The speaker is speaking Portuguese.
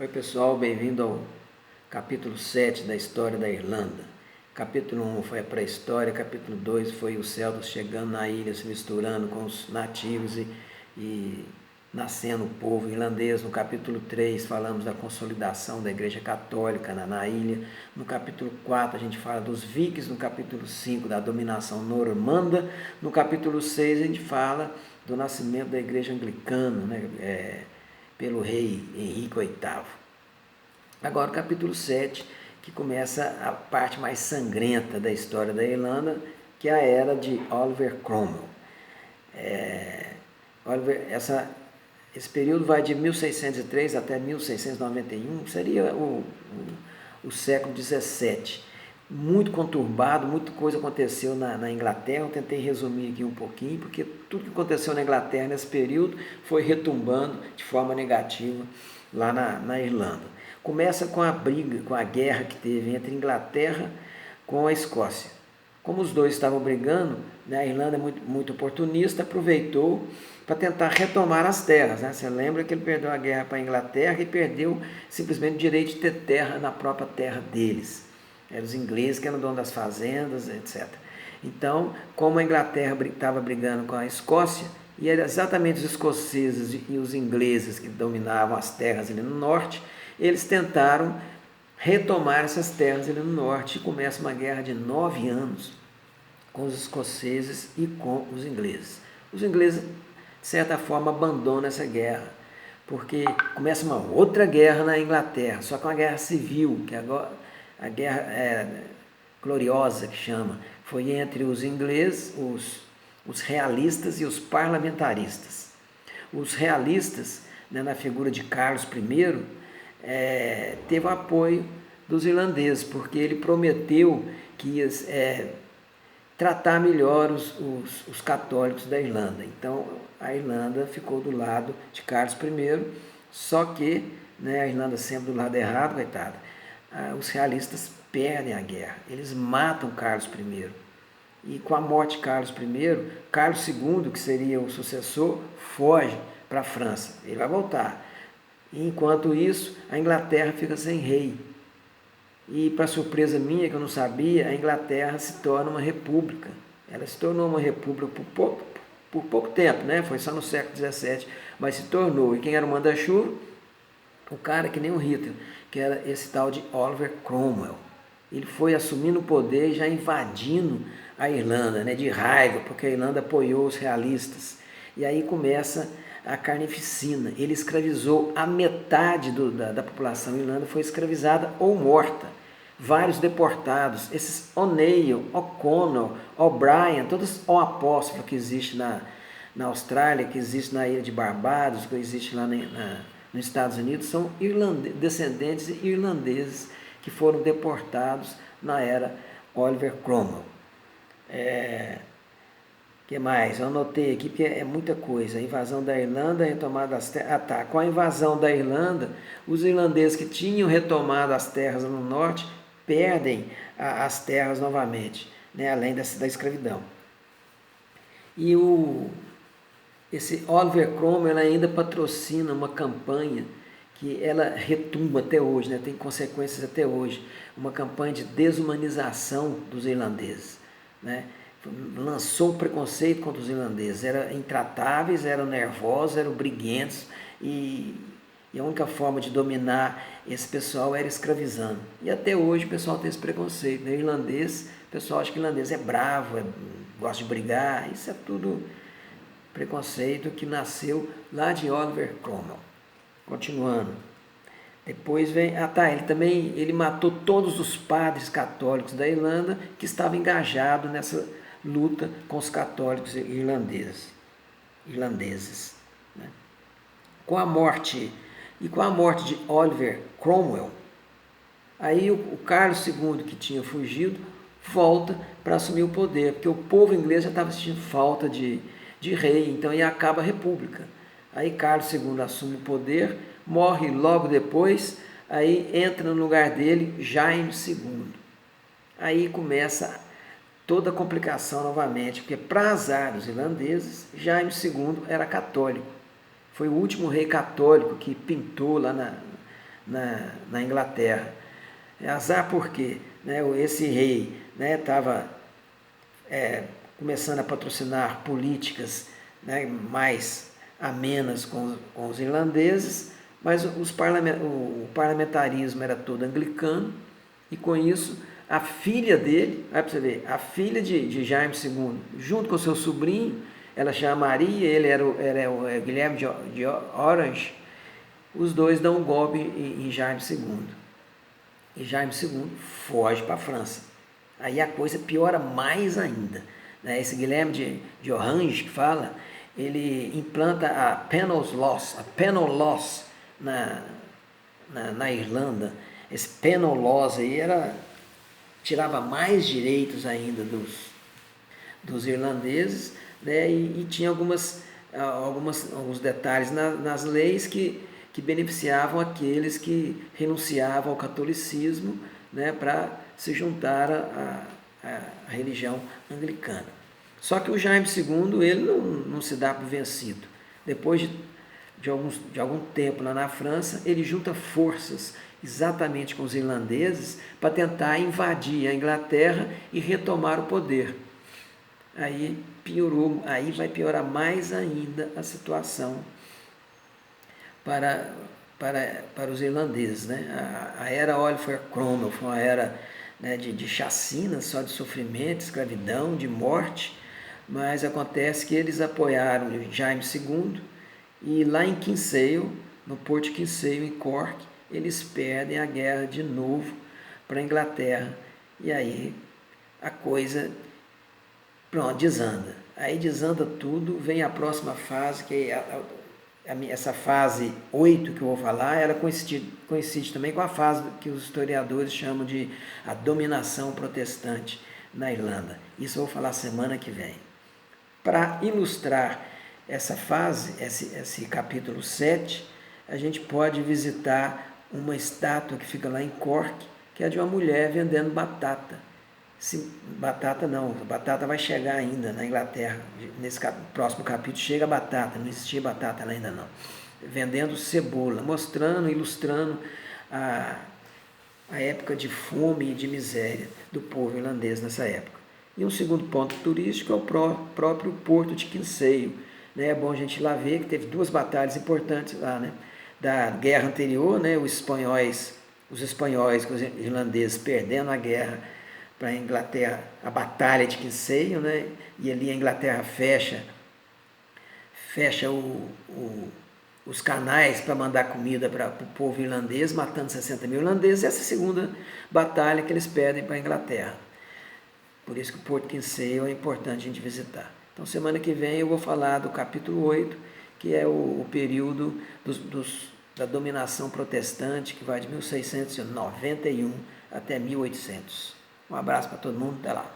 Oi pessoal, bem-vindo ao capítulo 7 da história da Irlanda. Capítulo 1 foi a pré-história, capítulo 2 foi os celtas chegando na ilha, se misturando com os nativos e nascendo o povo irlandês. No capítulo 3 falamos da consolidação da Igreja Católica na ilha. No capítulo 4 a gente fala dos vikings, no capítulo 5 da dominação normanda. No capítulo 6 a gente fala do nascimento da Igreja Anglicana, pelo rei Henrique VIII. Agora o capítulo 7, que começa a parte mais sangrenta da história da Irlanda, que é a era de Oliver Cromwell. Esse período vai de 1603 até 1691, seria o século XVII. Muito conturbado, muita coisa aconteceu na Inglaterra. Eu tentei resumir aqui um pouquinho, porque tudo que aconteceu na Inglaterra nesse período foi retumbando de forma negativa lá na Irlanda. Começa com a briga, com a guerra que teve entre a Inglaterra com a Escócia. Como os dois estavam brigando, a Irlanda, muito oportunista, aproveitou para tentar retomar as terras. Você lembra que ele perdeu a guerra para a Inglaterra e perdeu simplesmente o direito de ter terra na própria terra deles. Eram os ingleses que eram donos das fazendas, etc. Então, como a Inglaterra estava brigando com a Escócia, e eram exatamente os escoceses e os ingleses que dominavam as terras ali no norte, eles tentaram retomar essas terras ali no norte, e começa uma guerra de 9 anos com os escoceses e com os ingleses. Os ingleses, de certa forma, abandonam essa guerra, porque começa uma outra guerra na Inglaterra, só que uma guerra civil, que agora a guerra gloriosa, que chama, foi entre os ingleses, os realistas e os parlamentaristas. Os realistas, na figura de Carlos I, teve o apoio dos irlandeses, porque ele prometeu que ia tratar melhor os católicos da Irlanda. Então, a Irlanda ficou do lado de Carlos I, só que a Irlanda sempre do lado errado, coitada. Os realistas perdem a guerra, eles matam Carlos I. E com a morte de Carlos I, Carlos II, que seria o sucessor, foge para a França. Ele vai voltar. E, enquanto isso, a Inglaterra fica sem rei. E, para surpresa minha, que eu não sabia, a Inglaterra se torna uma república. Ela se tornou uma república por pouco tempo, foi só no século XVII, mas se tornou. E quem era o manda-chuva? O cara que nem o Hitler, que era esse tal de Oliver Cromwell. Ele foi assumindo o poder e já invadindo a Irlanda, de raiva, porque a Irlanda apoiou os realistas. E aí começa a carnificina. Ele escravizou a metade da população. A Irlanda foi escravizada ou morta. Vários deportados, esses O'Neill, O'Connell, O'Brien, todos o apóstolo que existe na Austrália, que existe na ilha de Barbados, que existe lá nos Estados Unidos, são descendentes irlandeses que foram deportados na era Oliver Cromwell. Que mais? Eu anotei aqui porque é muita coisa. A invasão da Irlanda, a retomada das terras. Com a invasão da Irlanda, os irlandeses que tinham retomado as terras no norte perdem as terras novamente, além da escravidão. E esse Oliver Cromwell ainda patrocina uma campanha que ela retumba até hoje, tem consequências até hoje, uma campanha de desumanização dos irlandeses. Lançou preconceito contra os irlandeses, eram intratáveis, eram nervosos, eram briguentos, e a única forma de dominar esse pessoal era escravizando. E até hoje o pessoal tem esse preconceito. Irlandês, o pessoal acha que irlandês é bravo, gosta de brigar. Isso é tudo preconceito que nasceu lá de Oliver Cromwell. Continuando. Depois vem... ele matou todos os padres católicos da Irlanda que estavam engajados nessa luta com os católicos irlandeses. Com a morte de Oliver Cromwell, aí o Carlos II, que tinha fugido, volta para assumir o poder, porque o povo inglês já estava sentindo falta de rei, então aí acaba a república. Aí Carlos II assume o poder, morre logo depois, aí entra no lugar dele Jaime II. Aí começa toda a complicação novamente, porque para azar dos irlandeses, Jaime II era católico. Foi o último rei católico que pintou lá na Inglaterra. Azar por quê? Né, esse rei estava começando a patrocinar políticas, né, mais amenas com os irlandeses, mas o parlamentarismo era todo anglicano, e com isso a filha dele, vai para você ver, a filha de Jaime II, junto com seu sobrinho, ela chama Maria, ele era o Guilherme de Orange, os dois dão um golpe em Jaime II. E Jaime II foge para a França. Aí a coisa piora mais ainda. Né? Esse Guilherme de Orange que fala, ele implanta a penal laws na Irlanda. Esse penal laws aí tirava mais direitos ainda dos irlandeses, né? E tinha alguns detalhes nas leis que beneficiavam aqueles que renunciavam ao catolicismo, né, para se juntar à religião anglicana. Só que o Jaime II ele não se dá por vencido. Depois de algum tempo lá na França, ele junta forças exatamente com os irlandeses para tentar invadir a Inglaterra e retomar o poder. Aí vai piorar mais ainda a situação para os irlandeses. Né? A era Oliver Cromwell foi uma era, né, de chacinas, só de sofrimento, escravidão, de morte, mas acontece que eles apoiaram Jaime II e lá em Kinsale, no Porto de Kinsale, em Cork, eles perdem a guerra de novo para a Inglaterra, e aí a coisa, pronto, desanda. Aí desanda tudo, vem a próxima fase, que é essa fase 8 que eu vou falar, ela coincide também com a fase que os historiadores chamam de a dominação protestante na Irlanda. Isso eu vou falar semana que vem. Para ilustrar essa fase, esse capítulo 7, a gente pode visitar uma estátua que fica lá em Cork, que é de uma mulher vendendo batata. Batata vai chegar ainda na Inglaterra. Nesse próximo capítulo chega a batata, não existia batata lá ainda não. Vendendo cebola, mostrando, ilustrando a época de fome e de miséria do povo irlandês nessa época. E um segundo ponto turístico é o próprio Porto de Kinsale. Né? É bom a gente ir lá ver que teve duas batalhas importantes lá, né? Da guerra anterior, né? Os espanhóis com os irlandeses perdendo a guerra para a Inglaterra, a batalha de Kinsale, né? E ali a Inglaterra fecha os canais para mandar comida para o povo irlandês, matando 60 mil irlandeses. Essa é a segunda batalha que eles perdem para a Inglaterra. Por isso que o Porto de Kinsale é importante a gente visitar. Então, semana que vem eu vou falar do capítulo 8, que é o período da dominação protestante, que vai de 1691 até 1800. Um abraço para todo mundo, até lá.